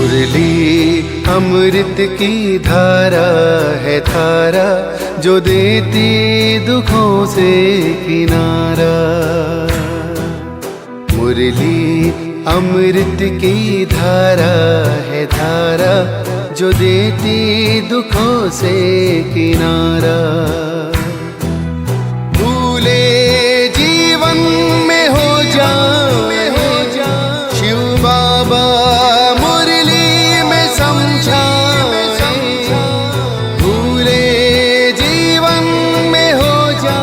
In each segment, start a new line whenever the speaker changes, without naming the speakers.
मुरली अमृत की धारा है धारा, जो देती दुखों से किनारा। मुरली अमृत की धारा है धारा, जो देती दुखों से किनारा। भूले जीवन में हो जा शिव बाबा मुरली में समझा, भूले जीवन में हो जा।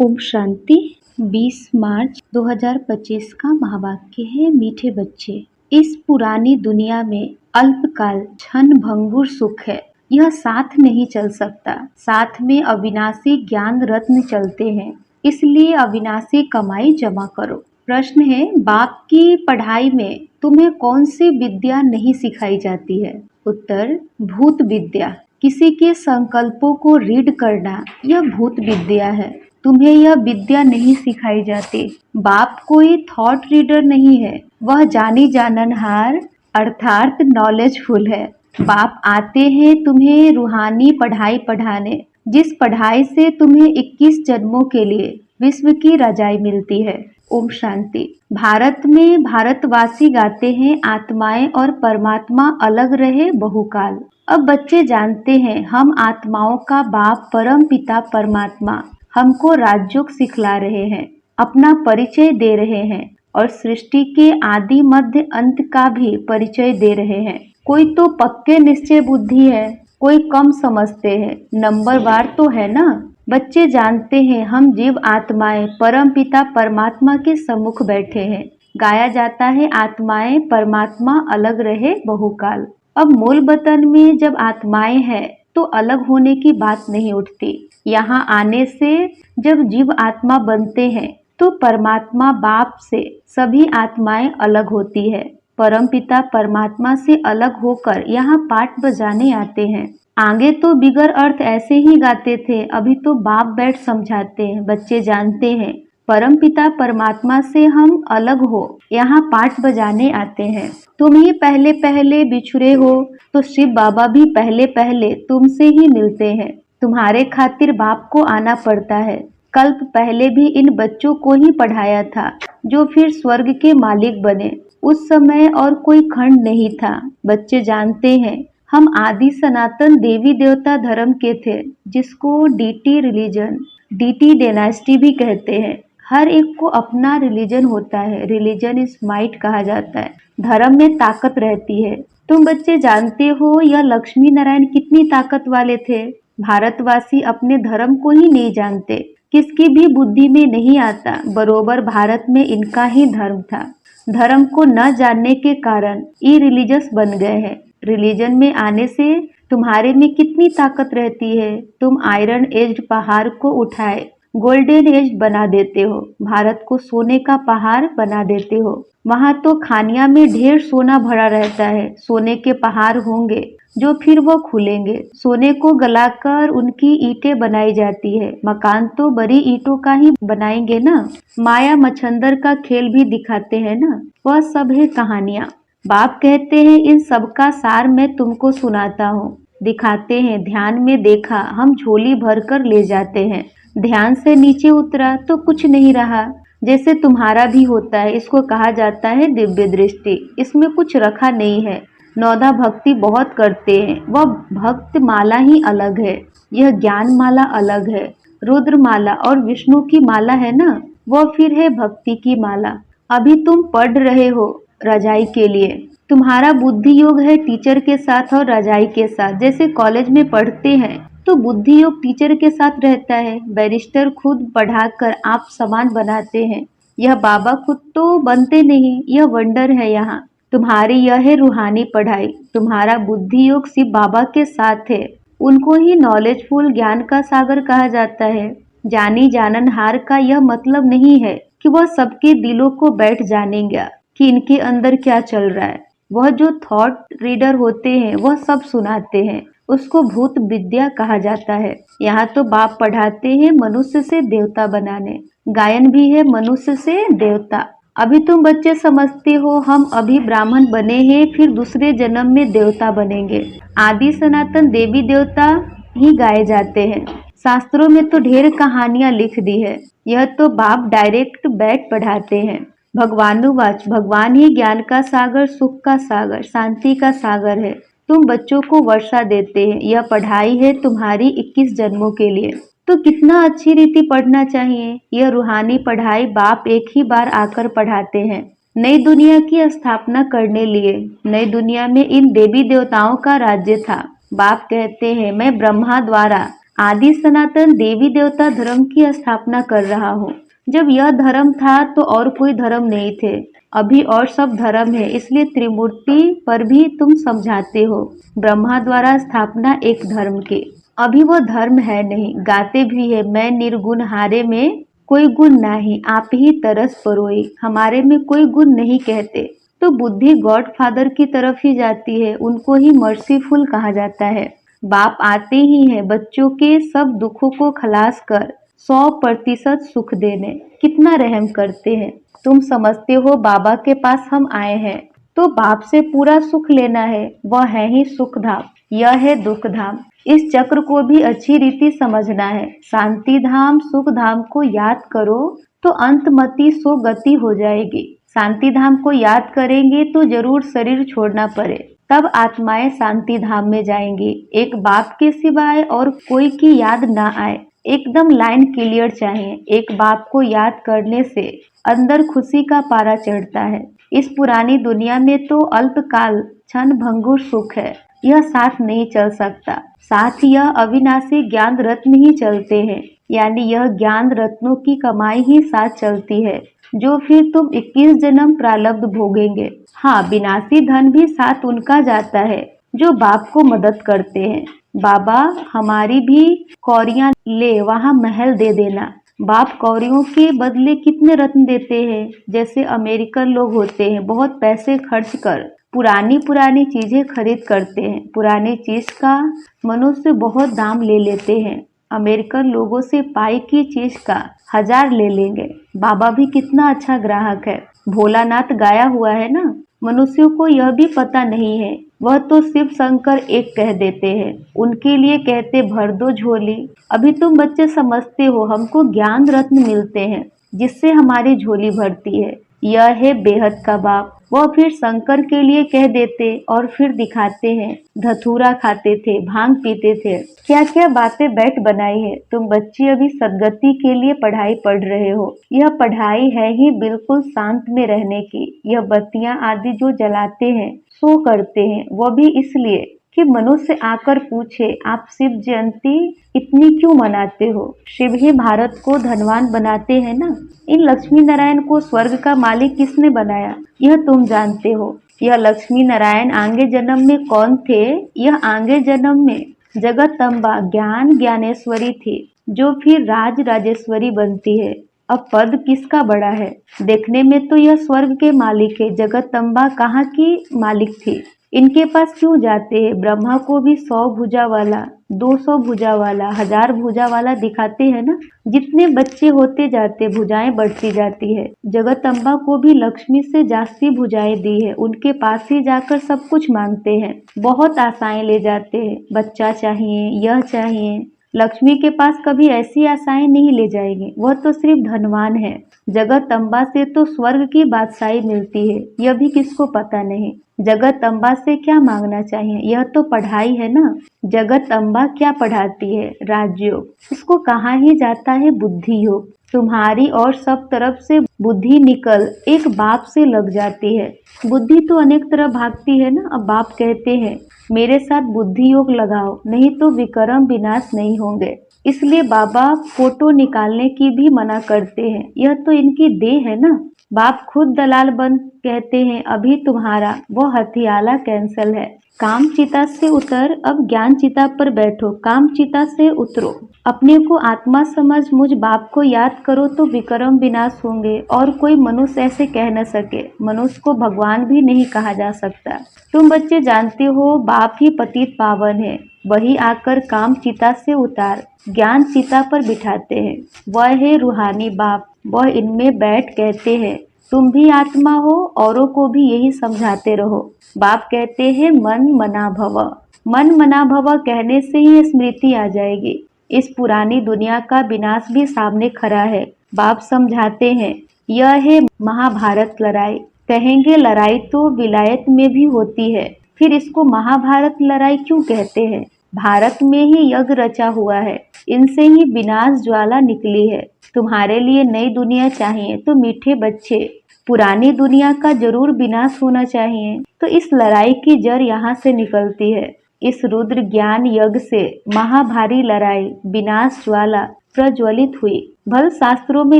ओम शांति। 20 मार्च 2025 का महावाक्य है, मीठे बच्चे, इस पुरानी दुनिया में अल्पकाल क्षण भंगुर सुख है, यह साथ नहीं चल सकता। साथ में अविनाशी ज्ञान रत्न चलते हैं, इसलिए अविनाशी कमाई जमा करो। प्रश्न है, बाप की पढ़ाई में तुम्हें कौन सी विद्या नहीं सिखाई जाती है? उत्तर, भूत विद्या। किसी के संकल्पों को रीड करना, यह भूत विद्या है। तुम्हें यह विद्या नहीं सिखाई जाती। बाप कोई थॉट रीडर नहीं है, वह जानी जाननहार अर्थात नॉलेजफुल है। बाप आते हैं तुम्हें रूहानी पढ़ाई पढ़ाने, जिस पढ़ाई से तुम्हें 21 जन्मों के लिए विश्व की रजाई मिलती है। ओम शांति। भारत में भारतवासी गाते हैं, आत्माएं और परमात्मा अलग रहे बहुकाल। अब बच्चे जानते हैं, हम आत्माओं का बाप परम पिता परमात्मा हमको राजयोग सिखला रहे हैं, अपना परिचय दे रहे हैं और सृष्टि के आदि मध्य अंत का भी परिचय दे रहे हैं। कोई तो पक्के निश्चय बुद्धि है, कोई कम समझते हैं, नंबरवार तो है ना। बच्चे जानते हैं, हम जीव आत्माएं परम पिता परमात्मा के सम्मुख बैठे हैं। गाया जाता है, आत्माएं परमात्मा अलग रहे बहुकाल। अब मूल वतन में जब आत्माएं हैं तो अलग होने की बात नहीं उठती। यहाँ आने से जब जीव आत्मा बनते हैं तो परमात्मा बाप से सभी आत्माएं अलग होती है। परम पिता परमात्मा से अलग होकर यहाँ पाठ बजाने आते हैं। आगे तो बिगर अर्थ ऐसे ही गाते थे, अभी तो बाप बैठ समझाते हैं। बच्चे जानते हैं, परम पिता परमात्मा से हम अलग हो यहाँ पाठ बजाने आते हैं। तुम ही पहले पहले बिछुड़े हो तो शिव बाबा भी पहले पहले तुमसे ही मिलते हैं। तुम्हारे खातिर बाप को आना पड़ता है। कल्प पहले भी इन बच्चों को ही पढ़ाया था, जो फिर स्वर्ग के मालिक बने। उस समय और कोई खंड नहीं था। बच्चे जानते हैं, हम आदि सनातन देवी देवता धर्म के थे, जिसको डीटी रिलीजन, डीटी डायनेस्टी भी कहते हैं। हर एक को अपना रिलीजन होता है, रिलीजन इज माइट कहा जाता है। धर्म में ताकत रहती है। तुम बच्चे जानते हो, यह लक्ष्मी नारायण कितनी ताकत वाले थे। भारतवासी अपने धर्म को ही नहीं जानते, किसकी भी बुद्धि में नहीं आता बरोबर भारत में इनका ही धर्म था। धर्म को न जानने के कारण ये रिलीजियस बन गए हैं। रिलीजन में आने से तुम्हारे में कितनी ताकत रहती है। तुम आयरन एज्ड पहाड़ को उठाए गोल्डन एज बना देते हो, भारत को सोने का पहाड़ बना देते हो। वहाँ तो खानिया में ढेर सोना भरा रहता है, सोने के पहाड़ होंगे जो फिर वो खुलेंगे। सोने को गलाकर उनकी ईंटें बनाई जाती है। मकान तो बड़ी ईंटों का ही बनाएंगे ना। माया मच्छंदर का खेल भी दिखाते हैं ना, वह सब है कहानियाँ। बाप कहते हैं, इन सब का सार मैं तुमको सुनाता हूँ। दिखाते हैं, ध्यान में देखा, हम झोली भर कर ले जाते हैं। ध्यान से नीचे उतरा तो कुछ नहीं रहा। जैसे तुम्हारा भी होता है, इसको कहा जाता है दिव्य दृष्टि। इसमें कुछ रखा नहीं है। नौदा भक्ति बहुत करते हैं, वह भक्त माला ही अलग है, यह ज्ञान माला अलग है। रुद्र माला और विष्णु की माला है ना, वह फिर है भक्ति की माला। अभी तुम पढ़ रहे हो रजाई के लिए। तुम्हारा बुद्धि योग है टीचर के साथ और रजाई के साथ। जैसे कॉलेज में पढ़ते हैं तो बुद्धि योग टीचर के साथ रहता है। बैरिस्टर खुद पढ़ाकर आप समान बनाते हैं। यह बाबा खुद तो बनते नहीं, यह वंडर है। यहाँ तुम्हारी यह है रूहानी पढ़ाई। तुम्हारा बुद्धि योग शिव बाबा के साथ है। उनको ही नॉलेजफुल ज्ञान का सागर कहा जाता है। जानी जाननहार का यह मतलब नहीं है कि वह सबके दिलों को बैठ जानेगा कि इनके अंदर क्या चल रहा है। वह जो थॉट रीडर होते हैं वह सब सुनाते हैं, उसको भूत विद्या कहा जाता है। यहाँ तो बाप पढ़ाते हैं मनुष्य से देवता बनाने। गायन भी है मनुष्य से देवता। अभी तुम बच्चे समझते हो हम अभी ब्राह्मण बने हैं, फिर दूसरे जन्म में देवता बनेंगे। आदि सनातन देवी देवता ही गाए जाते हैं। शास्त्रों में तो ढेर कहानियां लिख दी है, यह तो बाप डायरेक्ट बैठ पढ़ाते हैं। भगवानुवाच, भगवान ही ज्ञान का सागर, सुख का सागर, शांति का सागर है। तुम बच्चों को वर्षा देते हैं, यह पढ़ाई है तुम्हारी 21 जन्मों के लिए। तो कितना अच्छी रीति पढ़ना चाहिए। यह रूहानी पढ़ाई बाप एक ही बार आकर पढ़ाते हैं, नई दुनिया की स्थापना करने लिए। नई दुनिया में इन देवी देवताओं का राज्य था। बाप कहते हैं मैं ब्रह्मा द्वारा आदि सनातन देवी देवता धर्म की स्थापना कर रहा हूँ। जब यह धर्म था तो और कोई धर्म नहीं थे, अभी और सब धर्म है, इसलिए त्रिमूर्ति पर भी तुम समझाते हो। ब्रह्मा द्वारा स्थापना एक धर्म की, अभी वो धर्म है नहीं। गाते भी है मैं निर्गुण हारे में कोई गुण नहीं, आप ही तरस परोई, हमारे में कोई गुण नहीं कहते। तो बुद्धि गॉड फादर की तरफ ही जाती है, उनको ही मर्सीफुल कहा जाता है। बाप आते ही हैं बच्चों के सब दुखों को खलास कर 100% सुख देने। कितना रहम करते हैं। तुम समझते हो बाबा के पास हम आए हैं तो बाप से पूरा सुख लेना है, वह है ही सुख धाम, यह है दुख धाम। इस चक्र को भी अच्छी रीति समझना है। शांति धाम सुख धाम को याद करो तो अंतमति सो गति हो जाएगी। शांति धाम को याद करेंगे तो जरूर शरीर छोड़ना पड़े, तब आत्माएं शांति धाम में जाएंगी। एक बाप के सिवाय और कोई की याद ना आए, एकदम लाइन क्लियर चाहिए। एक बाप को याद करने से अंदर खुशी का पारा चढ़ता है। इस पुरानी दुनिया में तो अल्पकाल क्षण भंगुर सुख है, यह साथ नहीं चल सकता। साथ यह अविनाशी ज्ञान रत्न ही चलते हैं, यानी यह ज्ञान रत्नों की कमाई ही साथ चलती है, जो फिर तुम 21 जन्म प्रारब्ध भोगेंगे। हाँ, विनाशी धन भी साथ उनका जाता है जो बाप को मदद करते हैं। बाबा हमारी भी कौड़ियां ले वहाँ महल दे देना। बाप कौड़ियों के बदले कितने रत्न देते हैं। जैसे अमेरिकन लोग होते हैं, बहुत पैसे खर्च कर पुरानी पुरानी चीजें खरीद करते हैं। पुरानी चीज का मनुष्य बहुत दाम ले लेते हैं। अमेरिकन लोगों से पाई की चीज का 1000 ले लेंगे। बाबा भी कितना अच्छा ग्राहक है। भोलानाथ गाया हुआ है ना, मनुष्यों को यह भी पता नहीं है, वह तो शिव शंकर एक कह देते हैं, उनके लिए कहते भर दो झोली। अभी तुम बच्चे समझते हो, हमको ज्ञान रत्न मिलते हैं जिससे हमारी झोली भरती है। यह है बेहद का बाप। वह फिर शंकर के लिए कह देते और फिर दिखाते हैं। धतूरा खाते थे, भांग पीते थे, क्या क्या बातें बैठ बनाई है। तुम बच्ची अभी सदगति के लिए पढ़ाई पढ़ रहे हो। यह पढ़ाई है ही बिल्कुल शांत में रहने की। यह बत्तियां आदि जो जलाते हैं सो करते हैं, वह भी इसलिए कि मनुष्य आकर पूछे आप शिव जयंती इतनी क्यों मनाते हो। शिव ही भारत को धनवान बनाते हैं ना। इन लक्ष्मी नारायण को स्वर्ग का मालिक किसने बनाया, यह तुम जानते हो। यह लक्ष्मी नारायण आगे जन्म में कौन थे, यह आगे जन्म में जगदम्बा ज्ञान ज्ञानेश्वरी थी, जो फिर राज राजेश्वरी बनती है। अब पद किसका बड़ा है। देखने में तो यह स्वर्ग के मालिक है, जगदम्बा कहाँ की मालिक थी। इनके पास क्यों जाते हैं। ब्रह्मा को भी 100 भुजा वाला, 200 भुजा वाला, 1000 भुजा वाला दिखाते हैं ना। जितने बच्चे होते जाते भुजाएं बढ़ती जाती है। जगदम्बा को भी लक्ष्मी से जास्ती भुजाएं दी है, उनके पास ही जाकर सब कुछ मांगते हैं, बहुत आशाएं ले जाते हैं। बच्चा चाहिए, यह चाहिए। लक्ष्मी के पास कभी ऐसी आशाएं नहीं ले जाएंगे, वह तो सिर्फ धनवान है। जगदम्बा से तो स्वर्ग की बादशाही मिलती है, यह भी किसको पता नहीं। जगदम्बा से क्या मांगना चाहिए, यह तो पढ़ाई है ना। जगदम्बा क्या पढ़ाती है, राजयोग। इसको कहा ही जाता है बुद्धि योग। तुम्हारी और सब तरफ से बुद्धि निकल एक बाप से लग जाती है। बुद्धि तो अनेक तरफ भागती है ना। अब बाप कहते हैं मेरे साथ बुद्धि योग लगाओ, नहीं तो विक्रम विनाश नहीं होंगे। इसलिए बाबा फोटो निकालने की भी मना करते हैं, यह तो इनकी देह है ना। बाप खुद दलाल बन कहते हैं अभी तुम्हारा वो हथियाला कैंसल है। काम चिता से उतर, अब ज्ञान चिता पर बैठो। काम चिता से उतरो, अपने को आत्मा समझ मुझ बाप को याद करो तो विक्रम विनाश होंगे। और कोई मनुष्य ऐसे कह न सके। मनुष्य को भगवान भी नहीं कहा जा सकता। तुम बच्चे जानते हो बाप ही पतित पावन है, वही आकर काम चिता से उतार ज्ञान चिता पर बिठाते हैं। वह है रूहानी बाप। वह इनमें बैठ कहते हैं तुम भी आत्मा हो, औरों को भी यही समझाते रहो। बाप कहते हैं मन मना भव। मन मना भव कहने से ही स्मृति आ जाएगी। इस पुरानी दुनिया का विनाश भी सामने खड़ा है। बाप समझाते हैं यह है महाभारत लड़ाई। कहेंगे लड़ाई तो विलायत में भी होती है, फिर इसको महाभारत लड़ाई क्यों कहते हैं? भारत में ही यज्ञ रचा हुआ है, इनसे ही विनाश ज्वाला निकली है। तुम्हारे लिए नई दुनिया चाहिए तो मीठे बच्चे, पुरानी दुनिया का जरूर विनाश होना चाहिए। तो इस लड़ाई की जड़ यहाँ से निकलती है। इस रुद्र ज्ञान यज्ञ से महाभारी लड़ाई विनाश ज्वाला प्रज्वलित हुई। भल शास्त्रों में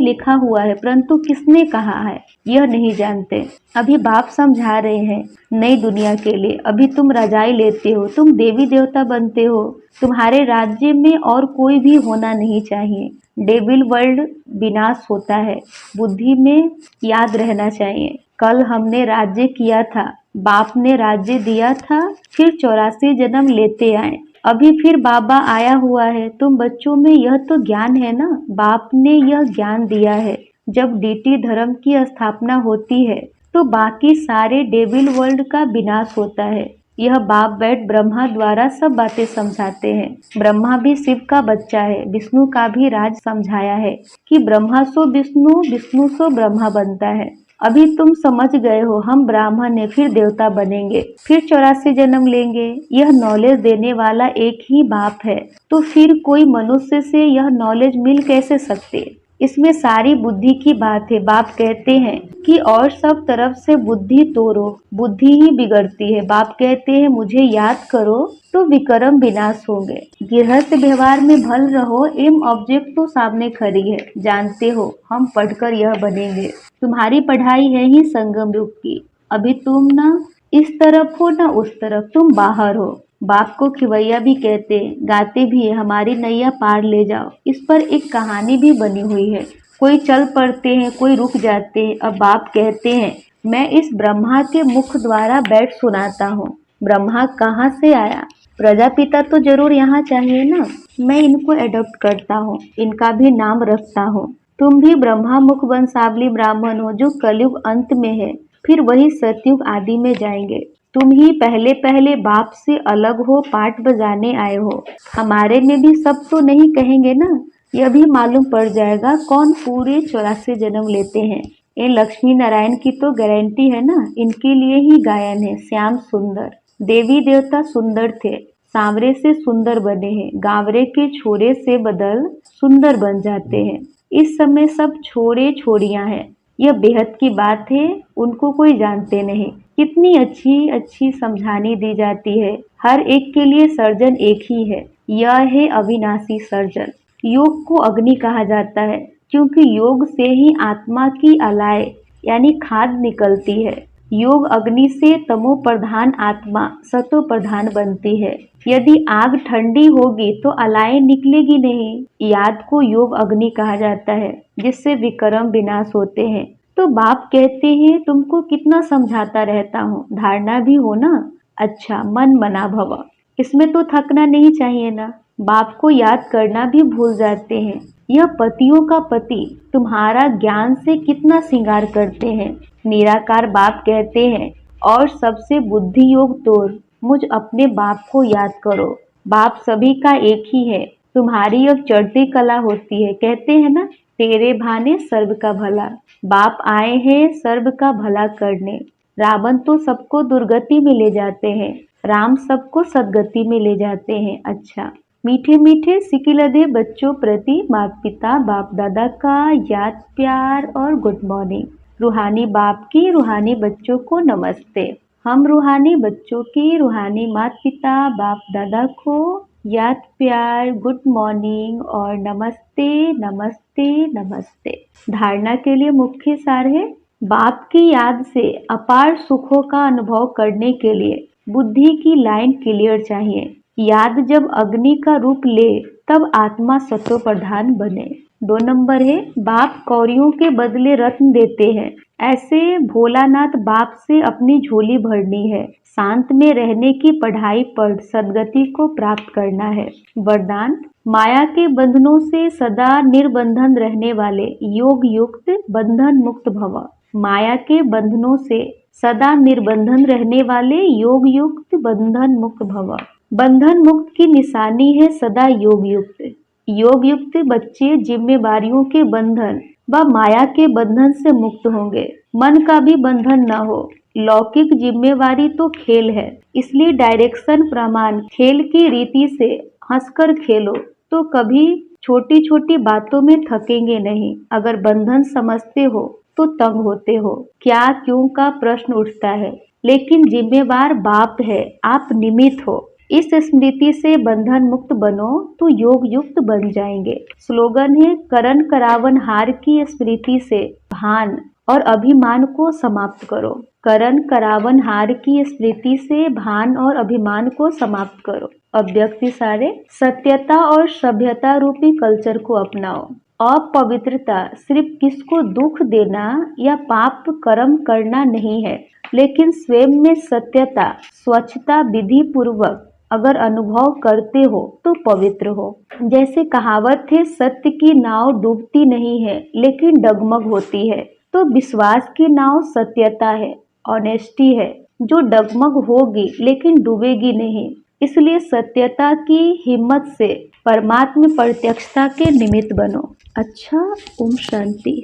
लिखा हुआ है, परंतु किसने कहा है यह नहीं जानते। अभी बाप समझा रहे हैं नई दुनिया के लिए। अभी तुम रजाई लेते हो, तुम देवी देवता बनते हो। तुम्हारे राज्य में और कोई भी होना नहीं चाहिए। डेविल वर्ल्ड विनाश होता है, बुद्धि में याद रहना चाहिए। कल हमने राज्य किया था, बाप ने राज्य दिया था, फिर 84 जन्म लेते आए। अभी फिर बाबा आया हुआ है। तुम बच्चों में यह तो ज्ञान है ना, बाप ने यह ज्ञान दिया है। जब डीटी धर्म की स्थापना होती है तो बाकी सारे डेविल वर्ल्ड का विनाश होता है। यह बाप बैठ ब्रह्मा द्वारा सब बातें समझाते हैं। ब्रह्मा भी शिव का बच्चा है। विष्णु का भी राज समझाया है कि ब्रह्मा सो विष्णु, विष्णु सो ब्रह्मा बनता है। अभी तुम समझ गए हो, हम ब्राह्मण हैं, फिर देवता बनेंगे, फिर 84 जन्म लेंगे। यह नॉलेज देने वाला एक ही बाप है, तो फिर कोई मनुष्य से यह नॉलेज मिल कैसे सकते? इसमें सारी बुद्धि की बात है। बाप कहते हैं कि और सब तरफ से बुद्धि तोड़ो, बुद्धि ही बिगड़ती है। बाप कहते हैं मुझे याद करो तो विक्रम विनाश होंगे। गृहस्थ व्यवहार में भल रहो, एम ऑब्जेक्ट तो सामने खड़ी है, जानते हो हम पढ़कर यह बनेंगे। तुम्हारी पढ़ाई है ही संगम युग की। अभी तुम ना इस तरफ हो ना उस तरफ, तुम बाहर हो। बाप को खिवैया भी कहते हैं, गाते भी है, हमारी नैया पार ले जाओ। इस पर एक कहानी भी बनी हुई है। कोई चल पड़ते हैं, कोई रुक जाते हैं। अब बाप कहते हैं मैं इस ब्रह्मा के मुख द्वारा बैठ सुनाता हूँ। ब्रह्मा कहाँ से आया? प्रजापिता तो जरूर यहाँ चाहिए ना। मैं इनको एडॉप्ट करता हूँ, इनका भी नाम रखता हूँ। तुम भी ब्रह्मा मुख वंशावली ब्राह्मण हो, जो कलयुग अंत में है, फिर वही सतयुग आदि में जाएंगे। तुम ही पहले पहले बाप से अलग हो, पाठ बजाने आए हो। हमारे में भी सब तो नहीं कहेंगे ना। यह भी मालूम पड़ जाएगा कौन पूरे 84 जन्म लेते हैं। ये लक्ष्मी नारायण की तो गारंटी है ना, इनके लिए ही गायन है। श्याम सुंदर, देवी देवता सुंदर थे, सांवरे से सुंदर बने हैं। गांवरे के छोरे से बदल सुंदर बन जाते हैं। इस समय सब छोरे छोरियां हैं। यह बेहद की बात है, उनको कोई जानते नहीं। कितनी अच्छी अच्छी समझानी दी जाती है। हर एक के लिए सर्जन एक ही है, यह है अविनाशी सर्जन। योग को अग्नि कहा जाता है, क्योंकि योग से ही आत्मा की अलाय यानी खाद निकलती है। योग अग्नि से तमो प्रधान आत्मा सतो प्रधान बनती है। यदि आग ठंडी होगी तो अलाय निकलेगी नहीं। याद को योग अग्नि कहा जाता है, जिससे विक्रम विनाश होते हैं। तो बाप कहते हैं तुमको कितना समझाता रहता हूँ, धारणा भी हो ना। अच्छा, मन मना भव, इसमें तो थकना नहीं चाहिए ना। बाप को याद करना भी भूल जाते हैं। यह पतियों का पति तुम्हारा ज्ञान से कितना श्रृंगार करते हैं। निराकार बाप कहते हैं और सबसे बुद्धि योग तोड़, मुझ अपने बाप को याद करो। बाप सभी का एक ही है। तुम्हारी अब चढ़ती कला होती है। कहते हैं ना, तेरे भाने सर्व का भला। बाप आए हैं सर्व का भला करने। रावण तो सबको दुर्गति में ले जाते हैं, राम सबको सदगति में ले जाते हैं। अच्छा, मीठे मीठे सिकिलदे बच्चों प्रति माता पिता बाप दादा का याद प्यार और गुड मॉर्निंग। रूहानी बाप की रूहानी बच्चों को नमस्ते। हम रूहानी बच्चों की रूहानी माता पिता बाप दादा को याद प्यार गुड मॉर्निंग और नमस्ते नमस्ते नमस्ते। धारणा के लिए मुख्य सार है, बाप की याद से अपार सुखों का अनुभव करने के लिए बुद्धि की लाइन क्लियर चाहिए। याद जब अग्नि का रूप ले तब आत्मा सतो प्रधान बने। 2 नंबर है, बाप कौड़ियों के बदले रत्न देते हैं। ऐसे भोलानाथ बाप से अपनी झोली भरनी है। शांत में रहने की पढ़ाई पढ़ सदगति को प्राप्त करना है। वरदान, माया के बंधनों से सदा निर्बंधन रहने वाले योग युक्त बंधन मुक्त भव। माया के बंधनों से सदा निर्बंधन रहने वाले योग युक्त बंधन मुक्त भव। बंधन मुक्त की निशानी है सदा योग युक्त। योग युक्त बच्चे जिम्मेवारियों के बंधन व माया के बंधन से मुक्त होंगे। मन का भी बंधन न हो। लौकिक जिम्मेवारी तो खेल है, इसलिए डायरेक्शन प्रमाण खेल की रीति से हंसकर खेलो तो कभी छोटी छोटी बातों में थकेंगे नहीं। अगर बंधन समझते हो तो तंग होते हो। क्या क्यों का प्रश्न उठता है, लेकिन जिम्मेवार बाप है, आप निमित्त हो। इस स्मृति से बंधन मुक्त बनो तो योग युक्त बन जाएंगे। स्लोगन है करण करावन हार की स्मृति से भान और अभिमान को समाप्त करो। करण करावन हार की स्मृति से भान और अभिमान को समाप्त करो। अब व्यक्ति सारे सत्यता और सभ्यता रूपी कल्चर को अपनाओ। अपवित्रता सिर्फ किसको दुख देना या पाप कर्म करना नहीं है, लेकिन स्वयं में सत्यता स्वच्छता विधि पूर्वक अगर अनुभव करते हो तो पवित्र हो। जैसे कहावत है, सत्य की नाव डूबती नहीं है लेकिन डगमग होती है। तो विश्वास की नाव सत्यता है, ऑनेस्टी है, जो डगमग होगी लेकिन डूबेगी नहीं। इसलिए सत्यता की हिम्मत से परमात्मा प्रत्यक्षता के निमित्त बनो। अच्छा, ओम शांति।